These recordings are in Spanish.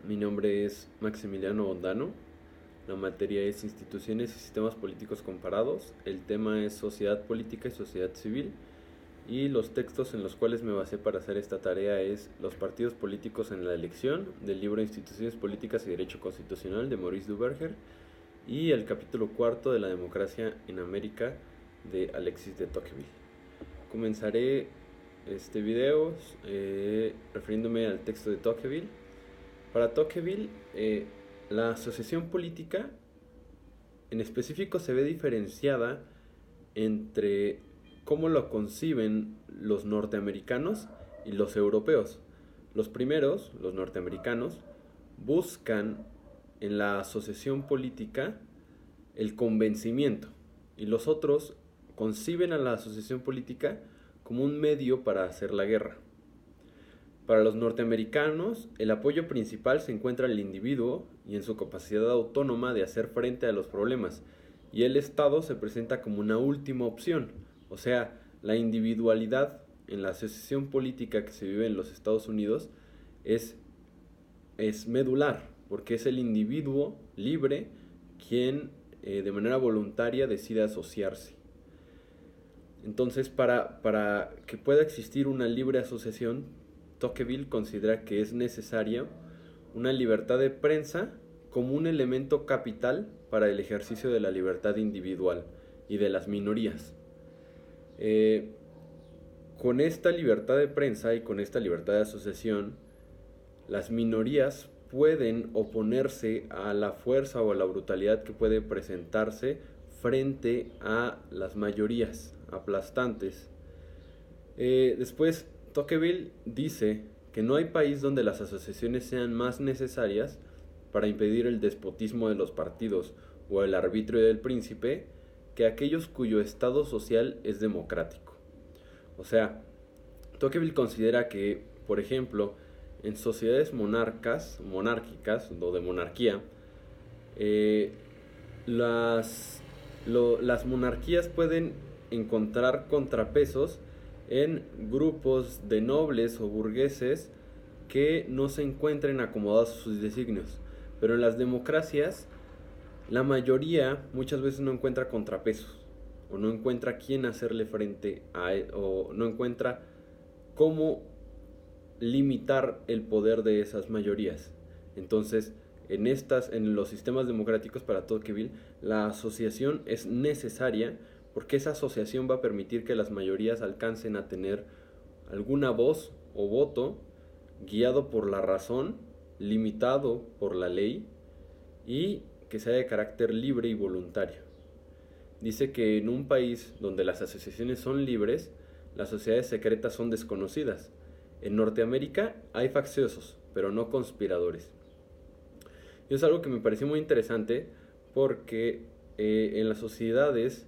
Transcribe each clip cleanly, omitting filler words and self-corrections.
Mi nombre es Maximiliano Bondano. La materia es Instituciones y Sistemas Políticos Comparados. El tema es Sociedad Política y Sociedad Civil. Y los textos en los cuales me basé para hacer esta tarea es Los partidos políticos en la elección, del libro Instituciones Políticas y Derecho Constitucional de Maurice Duverger, y el capítulo cuarto de La democracia en América de Alexis de Tocqueville. Comenzaré este video refiriéndome al texto de Tocqueville. Para Tocqueville, la asociación política en específico se ve diferenciada entre cómo lo conciben los norteamericanos y los europeos. Los primeros, los norteamericanos, buscan en la asociación política el convencimiento, y los otros conciben a la asociación política como un medio para hacer la guerra. Para los norteamericanos, el apoyo principal se encuentra en el individuo y en su capacidad autónoma de hacer frente a los problemas, y el Estado se presenta como una última opción. O sea, la individualidad en la asociación política que se vive en los Estados Unidos es, es medular, porque es el individuo libre quien de manera voluntaria decide asociarse. Entonces, para que pueda existir una libre asociación, Tocqueville considera que es necesaria una libertad de prensa como un elemento capital para el ejercicio de la libertad individual y de las minorías. Eh, con esta libertad de prensa y con esta libertad de asociación, las minorías pueden oponerse a la fuerza o a la brutalidad que puede presentarse frente a las mayorías aplastantes. Después, Tocqueville dice que no hay país donde las asociaciones sean más necesarias para impedir el despotismo de los partidos o el arbitrio del príncipe que aquellos cuyo estado social es democrático. O sea, Tocqueville considera que, por ejemplo, en sociedades monárquicas o de monarquía, eh, las, las monarquías pueden encontrar contrapesos en grupos de nobles o burgueses que no se encuentren acomodados a sus designios. Pero en las democracias, la mayoría muchas veces no encuentra contrapesos, o no encuentra quién hacerle frente a él, o no encuentra cómo limitar el poder de esas mayorías. Entonces, en los sistemas democráticos para Tocqueville, la asociación es necesaria porque esa asociación va a permitir que las mayorías alcancen a tener alguna voz o voto guiado por la razón, limitado por la ley y que sea de carácter libre y voluntario. Dice que en un país donde las asociaciones son libres, las sociedades secretas son desconocidas. En Norteamérica hay facciosos, pero no conspiradores. Y es algo que me pareció muy interesante porque en las sociedades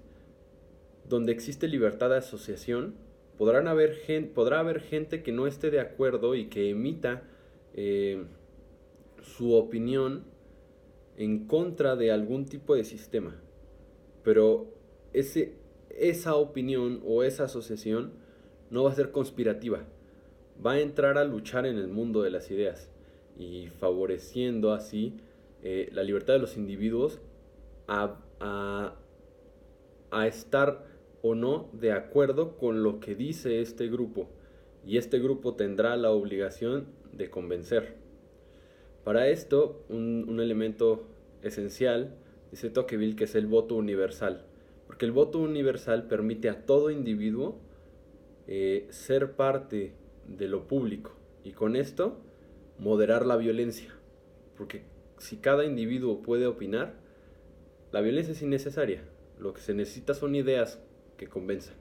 donde existe libertad de asociación, podrá haber gente que no esté de acuerdo y que emita su opinión en contra de algún tipo de sistema. Pero esa opinión o esa asociación no va a ser conspirativa, va a entrar a luchar en el mundo de las ideas y favoreciendo así la libertad de los individuos a, a, a estar o no de acuerdo con lo que dice este grupo, y este grupo tendrá la obligación de convencer. Para esto, un elemento esencial, dice Tocqueville, que es el voto universal, porque el voto universal permite a todo individuo ser parte de lo público, y con esto moderar la violencia, porque si cada individuo puede opinar, la violencia es innecesaria. Lo que se necesita son ideas que convenzan.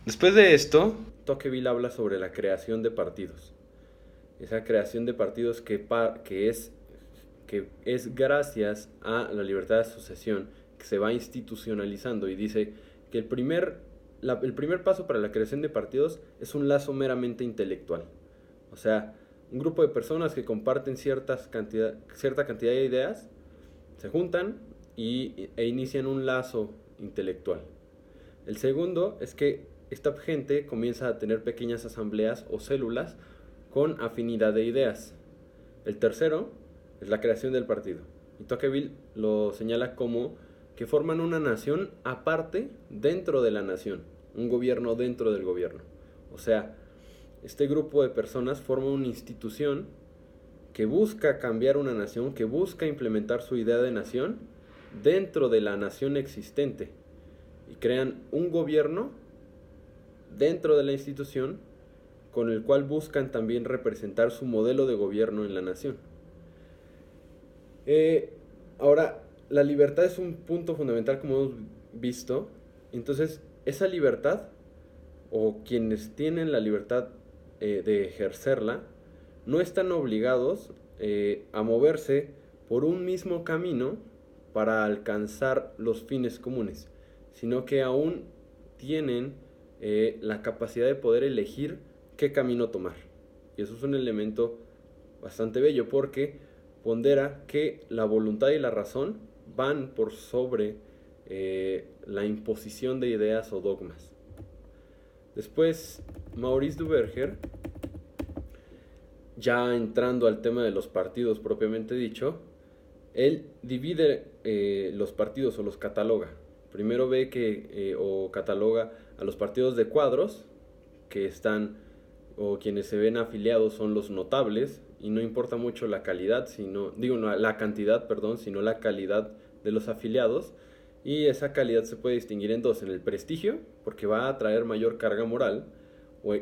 Después de esto, Tocqueville habla sobre la creación de partidos. Esa creación de partidos que es gracias a la libertad de asociación que se va institucionalizando, y dice que el primer paso para la creación de partidos es un lazo meramente intelectual. O sea, un grupo de personas que comparten cierta cantidad de ideas se juntan e inician un lazo intelectual. El segundo es que esta gente comienza a tener pequeñas asambleas o células con afinidad de ideas. El tercero es la creación del partido. Y Tocqueville lo señala como que forman una nación aparte dentro de la nación, un gobierno dentro del gobierno. O sea, este grupo de personas forma una institución que busca cambiar una nación, que busca implementar su idea de nación dentro de la nación existente. Y crean un gobierno dentro de la institución con el cual buscan también representar su modelo de gobierno en la nación. Ahora, la libertad es un punto fundamental como hemos visto. Entonces, esa libertad, o quienes tienen la libertad de ejercerla, no están obligados a moverse por un mismo camino para alcanzar los fines comunes, sino que aún tienen la capacidad de poder elegir qué camino tomar. Y eso es un elemento bastante bello porque pondera que la voluntad y la razón van por sobre la imposición de ideas o dogmas. Después, Maurice Duverger, ya entrando al tema de los partidos propiamente dicho, él divide los partidos o los cataloga. Primero ve que o cataloga a los partidos de cuadros, que están o quienes se ven afiliados son los notables, y no importa mucho la calidad, la cantidad, sino la calidad de los afiliados. Y esa calidad se puede distinguir en dos: en el prestigio, porque va a traer mayor carga moral,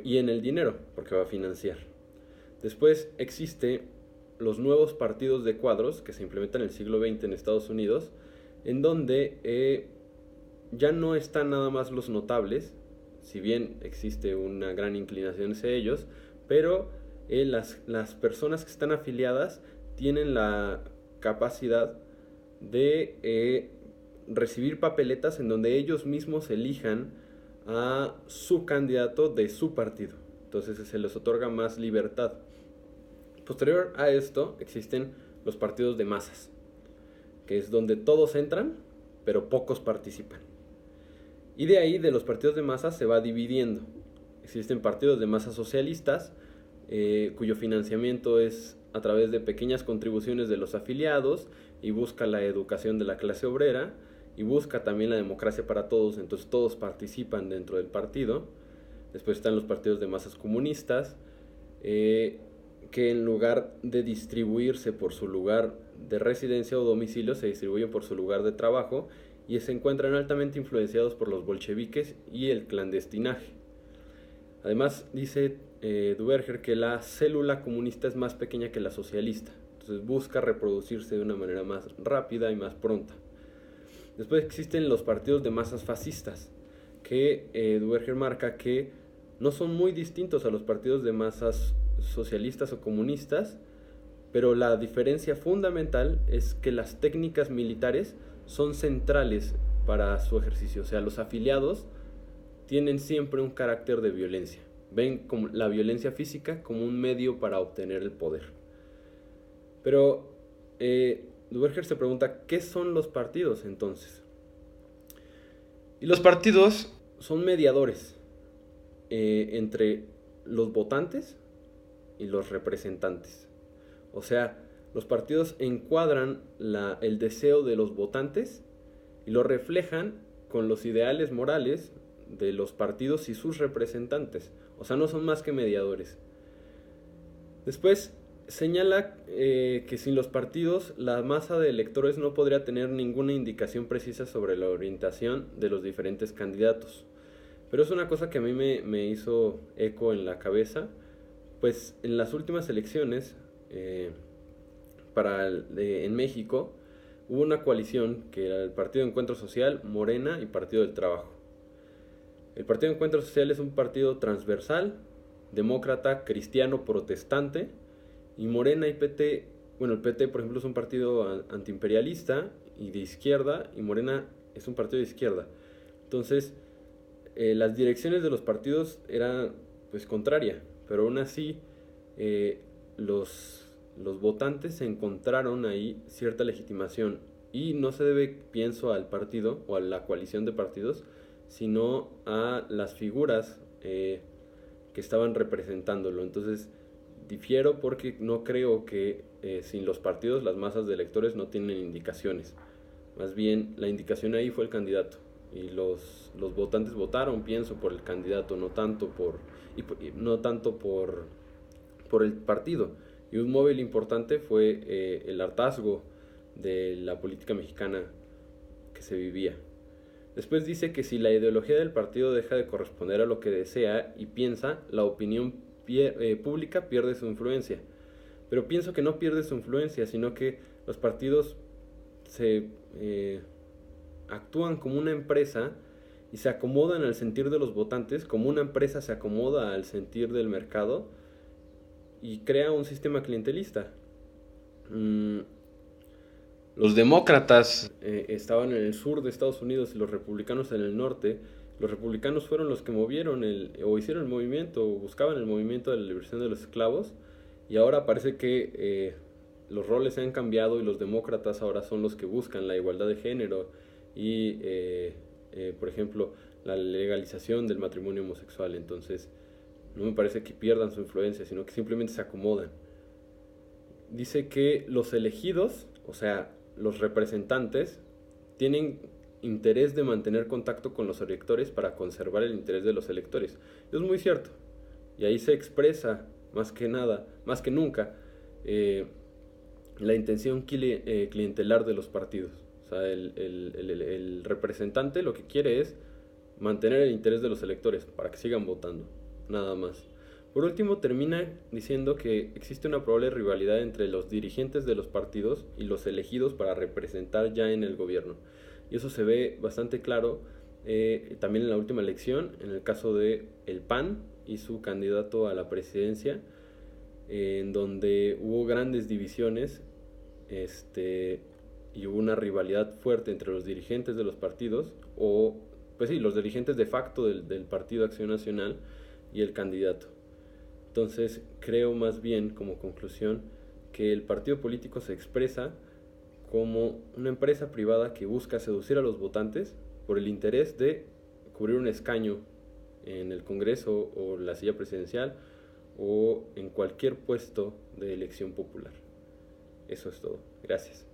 y en el dinero, porque va a financiar. Después existe los nuevos partidos de cuadros que se implementan en el siglo XX en Estados Unidos, en donde ya no están nada más los notables, si bien existe una gran inclinación hacia ellos, pero las personas que están afiliadas tienen la capacidad de recibir papeletas en donde ellos mismos elijan a su candidato de su partido. Entonces se les otorga más libertad. Posterior a esto existen los partidos de masas, que es donde todos entran, pero pocos participan. Y de ahí, de los partidos de masas, se va dividiendo. Existen partidos de masas socialistas, cuyo financiamiento es a través de pequeñas contribuciones de los afiliados y busca la educación de la clase obrera y busca también la democracia para todos, entonces todos participan dentro del partido. Después están los partidos de masas comunistas, que en lugar de distribuirse por su lugar de residencia o domicilio, se distribuyen por su lugar de trabajo y se encuentran altamente influenciados por los bolcheviques y el clandestinaje. Además, dice Duverger que la célula comunista es más pequeña que la socialista, entonces busca reproducirse de una manera más rápida y más pronta. Después existen los partidos de masas fascistas, que Duverger marca que no son muy distintos a los partidos de masas socialistas o comunistas, pero la diferencia fundamental es que las técnicas militares son centrales para su ejercicio. O sea, los afiliados tienen siempre un carácter de violencia. Ven como la violencia física como un medio para obtener el poder. Pero Duverger se pregunta, ¿qué son los partidos entonces? Y los partidos son mediadores entre los votantes y los representantes. O sea, los partidos encuadran el deseo de los votantes y lo reflejan con los ideales morales de los partidos y sus representantes. O sea, no son más que mediadores. Después señala que sin los partidos la masa de electores no podría tener ninguna indicación precisa sobre la orientación de los diferentes candidatos. Pero es una cosa que a mí me hizo eco en la cabeza, pues en las últimas elecciones en México hubo una coalición que era el Partido de Encuentro Social, Morena y Partido del Trabajo. El Partido de Encuentro Social es un partido transversal, demócrata, cristiano, protestante, y Morena y PT, bueno, el PT por ejemplo es un partido antiimperialista y de izquierda, y Morena es un partido de izquierda. Entonces, las direcciones de los partidos eran pues contrarias, pero aún así los votantes encontraron ahí cierta legitimación, y no se debe, pienso, al partido o a la coalición de partidos, sino a las figuras que estaban representándolo. Entonces difiero porque no creo que sin los partidos las masas de electores no tienen indicaciones. Más bien la indicación ahí fue el candidato y los votantes votaron, pienso, por el candidato, no tanto por el partido. Y un móvil importante fue el hartazgo de la política mexicana que se vivía. Después dice que si la ideología del partido deja de corresponder a lo que desea y piensa, la opinión pública pierde su influencia. Pero pienso que no pierde su influencia, sino que los partidos se actúan como una empresa y se acomodan al sentir de los votantes, como una empresa se acomoda al sentir del mercado y crea un sistema clientelista. Los demócratas estaban en el sur de Estados Unidos y los republicanos en el norte. Los republicanos fueron los que hicieron el movimiento, o buscaban el movimiento de la liberación de los esclavos, y ahora parece que los roles se han cambiado y los demócratas ahora son los que buscan la igualdad de género y, por ejemplo, la legalización del matrimonio homosexual. Entonces, no me parece que pierdan su influencia, sino que simplemente se acomodan. Dice que los elegidos, o sea, los representantes, tienen interés de mantener contacto con los electores para conservar el interés de los electores. Es muy cierto. Y ahí se expresa, más que nunca, la intención clientelar de los partidos. O sea, el representante lo que quiere es mantener el interés de los electores para que sigan votando, nada más. Por último, termina diciendo que existe una probable rivalidad entre los dirigentes de los partidos y los elegidos para representar ya en el gobierno. Y eso se ve bastante claro también en la última elección, en el caso de el PAN y su candidato a la presidencia, en donde hubo grandes divisiones y hubo una rivalidad fuerte entre los dirigentes de los partidos, los dirigentes de facto del Partido Acción Nacional y el candidato. Entonces, creo más bien, como conclusión, que el partido político se expresa como una empresa privada que busca seducir a los votantes por el interés de cubrir un escaño en el Congreso o la silla presidencial o en cualquier puesto de elección popular. Eso es todo. Gracias.